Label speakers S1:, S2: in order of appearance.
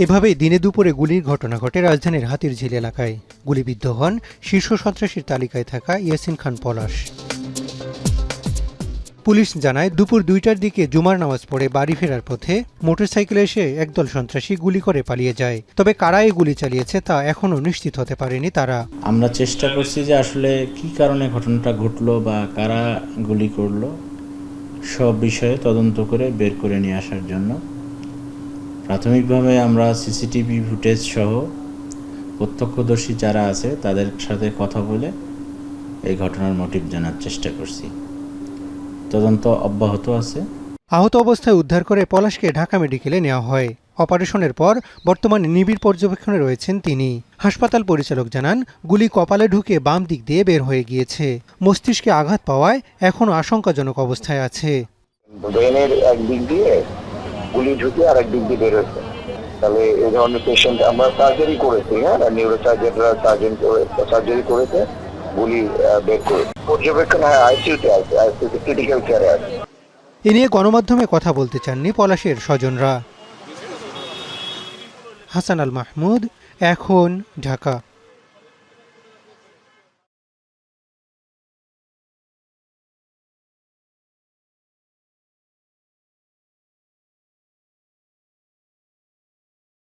S1: এভাবেই দিনে দুপুরে গুলির ঘটনা ঘটে রাজধানীর হাতিরঝিল এলাকায়। গুলিবিদ্ধ হন শীর্ষ সন্ত্রাসীর তালিকায় থাকা ইয়াসিন খান পলাশ। পুলিশ জানায়, দুপুর 2টার দিকে জুমার নামাজ পড়ে বাড়ি ফেরার পথে মোটরসাইকেলে এসে একদল সন্ত্রাসী গুলি করে পালিয়ে যায়। তবে কারা এই গুলি চালিয়েছে তা এখনও নিশ্চিত হতে পারেনি তারা।
S2: আমরা চেষ্টা করছি যে আসলে কি কারণে ঘটনাটা ঘটলো বা কারা গুলি করলো সব বিষয়ে তদন্ত করে বের করে নিয়ে আসার জন্য প্রাথমিকভাবে আমরা সিসিটিভি ফুটেজ সহ প্রত্যক্ষদর্শী যারা আছে তাদের সাথে কথা বলে এই ঘটনার মোটিভ জানার চেষ্টা করছি। তদন্ত অব্যাহত আছে।
S1: আহত অবস্থায় উদ্ধার করে পলাশকে ঢাকা মেডিকেলে নেওয়া হয়। অপারেশনের পর বর্তমানে নিবিড় পর্যবেক্ষণে রয়েছেন তিনি। হাসপাতাল পরিচালক জানান, গুলি কপালে ঢুকে বাম দিক দিয়ে বের হয়ে গিয়েছে। মস্তিষ্কে আঘাত পাওয়ায় এখনও আশঙ্কাজনক অবস্থায় আছে।
S3: ব্রেনের একদিক দিয়ে গুলি ঢুকে আর একদিক দিয়ে বের হয়েছে। তাহলে এই ধরনের পেশেন্ট আমরা সার্জারি করেছি, হ্যাঁ, নিউরোসার্জনরা সার্জারি করেছে, গুলি বের করে পর্যবেক্ষণ আইসিইউতে আছে, আইসিইউতে ক্রিটিক্যাল কেয়ারে আছে।
S1: এ নিয়ে গণমাধ্যমে কথা বলতে চাননি পলাশের স্বজনরা। হাসান আল মাহমুদ, এখন, ঢাকা।